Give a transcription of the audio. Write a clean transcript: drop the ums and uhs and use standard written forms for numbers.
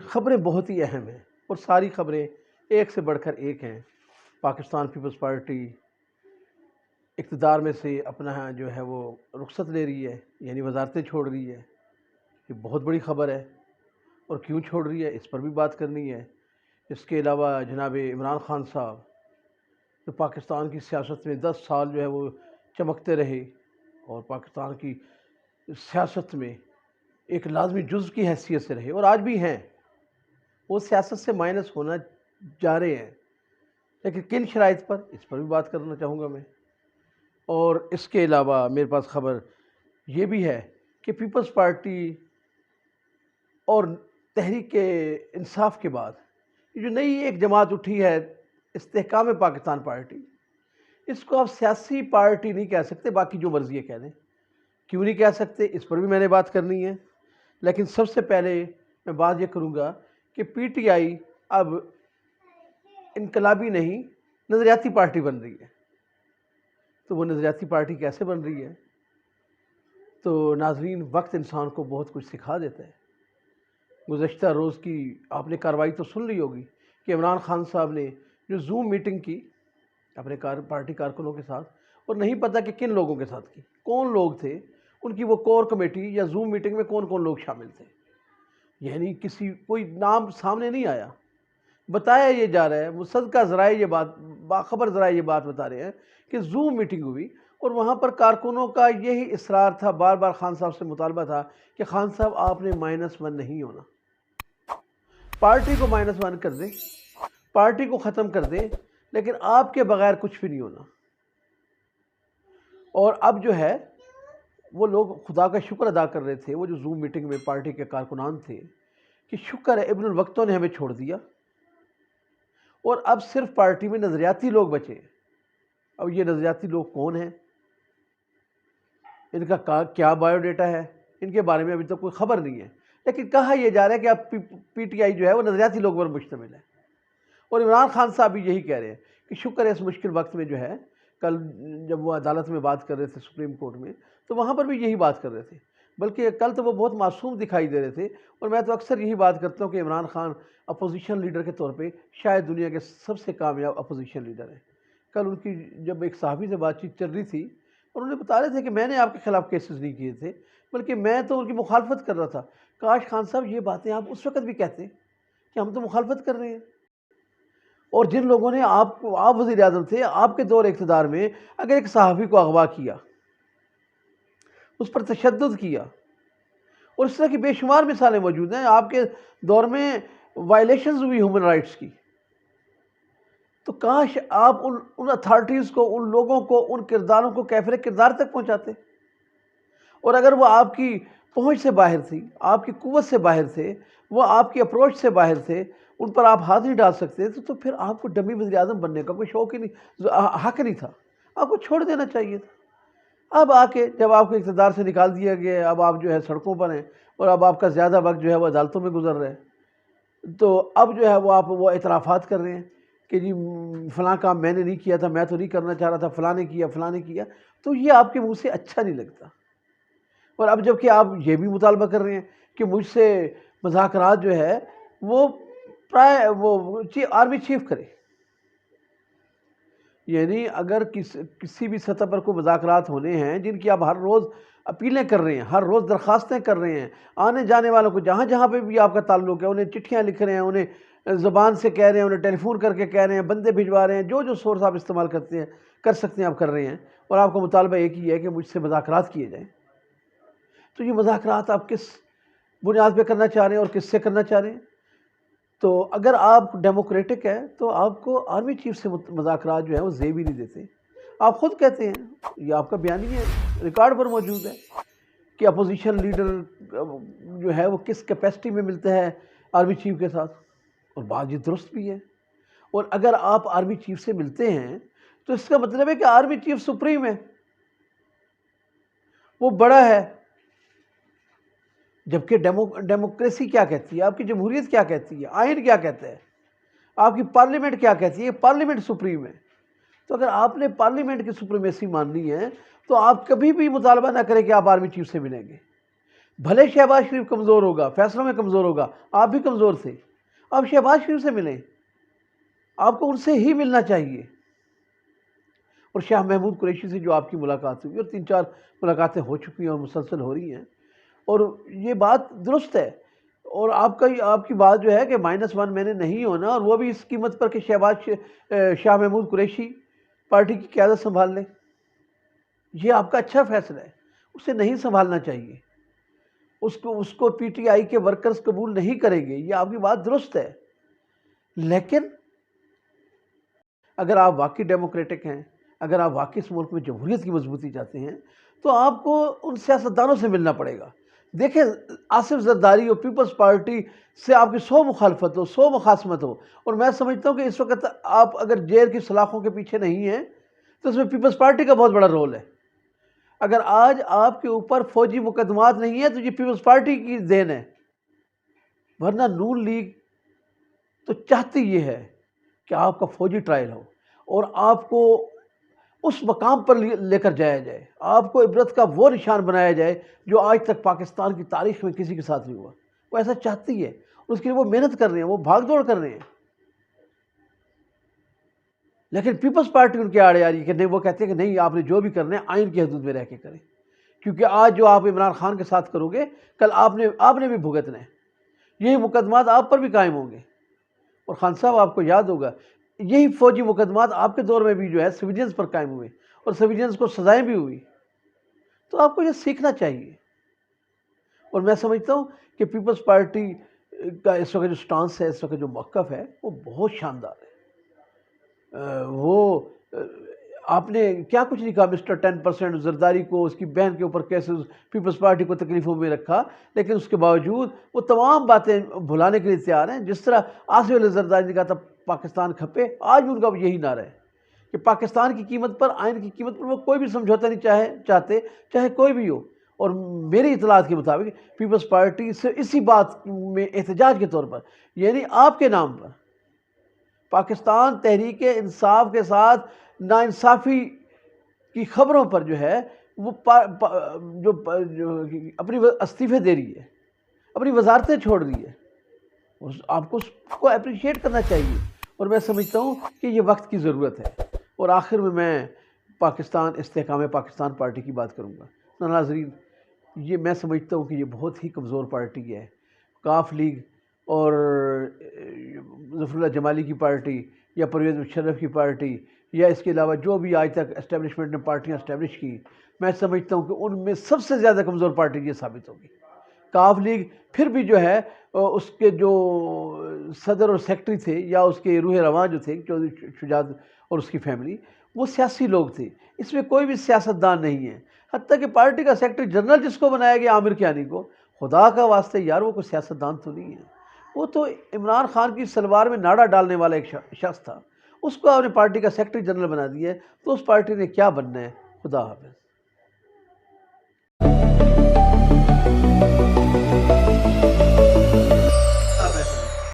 خبریں بہت ہی اہم ہیں اور ساری خبریں ایک سے بڑھ کر ایک ہیں۔ پاکستان پیپلز پارٹی اقتدار میں سے اپنا جو ہے وہ رخصت لے رہی ہے، یعنی وزارتیں چھوڑ رہی ہے۔ یہ بہت بڑی خبر ہے اور کیوں چھوڑ رہی ہے اس پر بھی بات کرنی ہے۔ اس کے علاوہ جناب عمران خان صاحب جو پاکستان کی سیاست میں 10 سال جو ہے وہ چمکتے رہے اور پاکستان کی سیاست میں ایک لازمی جزو کی حیثیت سے رہے اور آج بھی ہیں، وہ سیاست سے مائنس ہونا جا رہے ہیں، لیکن کن شرائط پر، اس پر بھی بات کرنا چاہوں گا میں۔ اور اس کے علاوہ میرے پاس خبر یہ بھی ہے کہ پیپلز پارٹی اور تحریک انصاف کے بعد یہ جو نئی ایک جماعت اٹھی ہے استحکام پاکستان پارٹی، اس کو آپ سیاسی پارٹی نہیں کہہ سکتے، باقی جو مرضی ہے کہہ دیں۔ کیوں نہیں کہہ سکتے اس پر بھی میں نے بات کرنی ہے، لیکن سب سے پہلے میں بات یہ کروں گا کہ پی ٹی آئی اب انقلابی نہیں نظریاتی پارٹی بن رہی ہے۔ تو وہ نظریاتی پارٹی کیسے بن رہی ہے؟ تو ناظرین، وقت انسان کو بہت کچھ سکھا دیتا ہے۔ گزشتہ روز کی آپ نے کارروائی تو سن لی ہوگی کہ عمران خان صاحب نے جو زوم میٹنگ کی اپنے پارٹی کارکنوں کے ساتھ، اور نہیں پتہ کہ کن لوگوں کے ساتھ کی، کون لوگ تھے ان کی وہ کور کمیٹی یا زوم میٹنگ میں کون کون لوگ شامل تھے، یعنی کوئی نام سامنے نہیں آیا۔ بتایا یہ جا رہا ہے، مصدقہ ذرائع یہ بات، باخبر ذرائع یہ بات بتا رہے ہیں کہ زوم میٹنگ ہوئی اور وہاں پر کارکنوں کا یہی اصرار تھا، بار بار خان صاحب سے مطالبہ تھا کہ خان صاحب آپ نے -1 نہیں ہونا، پارٹی کو -1 کر دیں، پارٹی کو ختم کر دیں، لیکن آپ کے بغیر کچھ بھی نہیں ہونا۔ اور اب جو ہے وہ لوگ خدا کا شکر ادا کر رہے تھے، وہ جو زوم میٹنگ میں پارٹی کے کارکنان تھے، کہ شکر ہے ابن الوقتوں نے ہمیں چھوڑ دیا اور اب صرف پارٹی میں نظریاتی لوگ بچے ہیں۔ اب یہ نظریاتی لوگ کون ہیں، ان کا کیا بایو ڈیٹا ہے، ان کے بارے میں ابھی تک کوئی خبر نہیں ہے، لیکن کہا یہ جا رہا ہے کہ اب پی ٹی آئی جو ہے وہ نظریاتی لوگوں پر مشتمل ہے۔ اور عمران خان صاحب بھی یہی کہہ رہے ہیں کہ شکر ہے اس مشکل وقت میں جو ہے، کل جب وہ عدالت میں بات کر رہے تھے سپریم کورٹ میں، تو وہاں پر بھی یہی بات کر رہے تھے، بلکہ کل تو وہ بہت معصوم دکھائی دے رہے تھے۔ اور میں تو اکثر یہی بات کرتا ہوں کہ عمران خان اپوزیشن لیڈر کے طور پہ شاید دنیا کے سب سے کامیاب اپوزیشن لیڈر ہیں۔ کل ان کی جب ایک صحافی سے بات چیت چل رہی تھی اور انہوں نے بتا رہے تھے کہ میں نے آپ کے خلاف کیسز نہیں کیے تھے، بلکہ میں تو ان کی مخالفت کر رہا تھا۔ کاش خان صاحب یہ باتیں آپ اس وقت بھی کہتے کہ ہم تو مخالفت کر رہے ہیں۔ اور جن لوگوں نے آپ وزیر اعظم تھے، آپ کے دور اقتدار میں اگر ایک صحافی کو اغوا کیا، اس پر تشدد کیا، اور اس طرح کی بے شمار مثالیں موجود ہیں، آپ کے دور میں وائلیشنز ہوئی ہیومن رائٹس کی، تو کاش آپ ان اتھارٹیز کو، ان لوگوں کو، ان کرداروں کو کیفر کردار تک پہنچاتے۔ اور اگر وہ آپ کی پہنچ سے باہر تھی، آپ کی قوت سے باہر تھے، وہ آپ کی اپروچ سے باہر تھے، ان پر آپ ہاتھ نہیں ڈال سکتے تھے، تو پھر آپ کو ڈمی وزیر اعظم بننے کا کوئی شوق ہی نہیں، حق نہیں تھا، آپ کو چھوڑ دینا چاہیے تھا۔ اب آ کے جب آپ کو اقتدار سے نکال دیا گیا، اب آپ جو ہے سڑکوں پر ہیں اور اب آپ کا زیادہ وقت جو ہے وہ عدالتوں میں گزر رہا ہے، تو اب جو ہے وہ آپ اعترافات کر رہے ہیں کہ جی فلاں کام میں نے نہیں کیا تھا، میں تو نہیں کرنا چاہ رہا تھا، فلاں نے کیا، فلاں نے کیا، تو یہ آپ کے منہ سے اچھا نہیں لگتا۔ اور اب جب کہ آپ یہ بھی مطالبہ کر رہے ہیں کہ مجھ سے مذاکرات جو ہے وہ آرمی چیف کرے، یعنی اگر کسی بھی سطح پر کوئی مذاکرات ہونے ہیں جن کی آپ ہر روز اپیلیں کر رہے ہیں، ہر روز درخواستیں کر رہے ہیں، آنے جانے والوں کو جہاں جہاں پہ بھی آپ کا تعلق ہے انہیں چٹھیاں لکھ رہے ہیں، انہیں زبان سے کہہ رہے ہیں، انہیں ٹیلی فون کر کے کہہ رہے ہیں، بندے بھجوا رہے ہیں، جو سورس آپ استعمال کر سکتے ہیں آپ کر رہے ہیں، اور آپ کا مطالبہ ایک ہی ہے کہ مجھ سے مذاکرات کیے جائیں۔ تو یہ مذاکرات آپ کس بنیاد پہ کرنا چاہ رہے ہیں اور کس سے کرنا چاہ رہے ہیں؟ تو اگر آپ ڈیموکریٹک ہیں تو آپ کو آرمی چیف سے مذاکرات جو ہیں وہ زیب ہی نہیں دیتے۔ آپ خود کہتے ہیں، یہ آپ کا بیانیہ ہے، ریکارڈ پر موجود ہے، کہ اپوزیشن لیڈر جو ہے وہ کس کیپیسٹی میں ملتا ہے آرمی چیف کے ساتھ، اور بات یہ درست بھی ہے۔ اور اگر آپ آرمی چیف سے ملتے ہیں تو اس کا مطلب ہے کہ آرمی چیف سپریم ہے، وہ بڑا ہے، جبکہ ڈیموکریسی کیا کہتی ہے، آپ کی جمہوریت کیا کہتی ہے، آئین کیا کہتا ہے، آپ کی پارلیمنٹ کیا کہتی ہے، پارلیمنٹ سپریم ہے۔ تو اگر آپ نے پارلیمنٹ کی سپریمیسی ماننی ہے تو آپ کبھی بھی مطالبہ نہ کریں کہ آپ آرمی چیف سے ملیں گے۔ بھلے شہباز شریف کمزور ہوگا، فیصلوں میں کمزور ہوگا، آپ بھی کمزور تھے، آپ شہباز شریف سے ملیں، آپ کو ان سے ہی ملنا چاہیے۔ اور شاہ محمود قریشی سے جو آپ کی ملاقات ہوئی، اور 3-4 ملاقاتیں ہو چکی ہیں اور مسلسل ہو رہی ہیں، اور یہ بات درست ہے، اور آپ کی بات جو ہے کہ -1 میں نے نہیں ہونا، اور وہ بھی اس قیمت پر کہ شاہ محمود قریشی پارٹی کی قیادت سنبھال لیں، یہ آپ کا اچھا فیصلہ ہے، اسے نہیں سنبھالنا چاہیے، اس کو پی ٹی آئی کے ورکرز قبول نہیں کریں گے، یہ آپ کی بات درست ہے، لیکن اگر آپ واقعی ڈیموکریٹک ہیں، اگر آپ واقعی اس ملک میں جمہوریت کی مضبوطی چاہتے ہیں، تو آپ کو ان سیاستدانوں سے ملنا پڑے گا۔ دیکھیں، آصف زرداری اور پیپلز پارٹی سے آپ کی 100 مخالفت ہو، 100 مخاصمت ہو، اور میں سمجھتا ہوں کہ اس وقت آپ اگر جیل کی سلاخوں کے پیچھے نہیں ہیں تو اس میں پیپلز پارٹی کا بہت بڑا رول ہے۔ اگر آج آپ کے اوپر فوجی مقدمات نہیں ہیں تو یہ پیپلز پارٹی کی دین ہے، ورنہ نون لیگ تو چاہتی یہ ہے کہ آپ کا فوجی ٹرائل ہو اور آپ کو اس مقام پر لے کر جایا جائے، آپ کو عبرت کا وہ نشان بنایا جائے جو آج تک پاکستان کی تاریخ میں کسی کے ساتھ نہیں ہوا۔ وہ ایسا چاہتی ہے، اس کے لیے وہ محنت کر رہے ہیں، وہ بھاگ دوڑ کر رہے ہیں، لیکن پیپلز پارٹی ان کے آڑے آ رہی ہے کہ نہیں، وہ کہتے ہیں کہ نہیں، آپ نے جو بھی کرنا ہے آئین کی حدود میں رہ کے کریں، کیونکہ آج جو آپ عمران خان کے ساتھ کرو گے، کل آپ نے بھی بھگتنا ہے، یہی مقدمات آپ پر بھی قائم ہوں گے۔ اور خان صاحب، آپ کو یاد ہوگا یہی فوجی مقدمات آپ کے دور میں بھی جو ہے سویلینز پر قائم ہوئے، اور سویلینز کو سزائیں بھی ہوئی، تو آپ کو یہ سیکھنا چاہیے۔ اور میں سمجھتا ہوں کہ پیپلز پارٹی کا اس وقت جو سٹانس ہے، اس وقت جو موقف ہے، وہ بہت شاندار ہے۔ آپ نے کیا کچھ نہیں کہا مسٹر 10%، زرداری کو، اس کی بہن کے اوپر کیسز، پیپلز پارٹی کو تکلیفوں میں رکھا، لیکن اس کے باوجود وہ تمام باتیں بھلانے کے لیے تیار ہیں۔ جس طرح آصف علی زرداری نے کہا تھا پاکستان کھپے، آج بھی ان کا یہی نعرہ ہے کہ پاکستان کی قیمت پر، آئین کی قیمت پر وہ کوئی بھی سمجھوتا نہیں چاہتے، چاہے کوئی بھی ہو۔ اور میری اطلاعات کے مطابق پیپلز پارٹی سے اسی بات میں احتجاج کے طور پر، یعنی آپ کے نام پر، پاکستان تحریک انصاف کے ساتھ ناانصافی کی خبروں پر جو ہے وہ جو اپنی استعفے دے رہی ہے، اپنی وزارتیں چھوڑ رہی ہے، آپ کو اس کو اپریشیٹ کرنا چاہیے۔ اور میں سمجھتا ہوں کہ یہ وقت کی ضرورت ہے۔ اور آخر میں استحکام پاکستان پارٹی کی بات کروں گا۔ ناظرین، یہ میں سمجھتا ہوں کہ یہ بہت ہی کمزور پارٹی ہے۔ کاف لیگ اور ظفر اللہ جمالی کی پارٹی، یا پرویز مشرف کی پارٹی، یا اس کے علاوہ جو بھی آج تک اسٹیبلشمنٹ نے پارٹیاں اسٹیبلش کی، میں سمجھتا ہوں کہ ان میں سب سے زیادہ کمزور پارٹی یہ ثابت ہوگی۔ کاف لیگ پھر بھی جو ہے اس کے جو صدر اور سیکٹری تھے، یا اس کے روح رواں جو تھے چودھری شجاعت اور اس کی فیملی، وہ سیاسی لوگ تھے، اس میں کوئی بھی سیاستدان نہیں ہے۔ حتیٰ کہ پارٹی کا سیکٹری جنرل جس کو بنایا گیا عامر کیانی کو، خدا کا واسطے یار، وہ کوئی سیاستدان تو نہیں ہے، وہ تو عمران خان کی سلوار میں ناڑا ڈالنے والا ایک شخص تھا، اس کو آپ نے پارٹی کا سیکٹری جنرل بنا دیا ہے، تو اس پارٹی نے کیا بننا ہے؟ خدا حافظ۔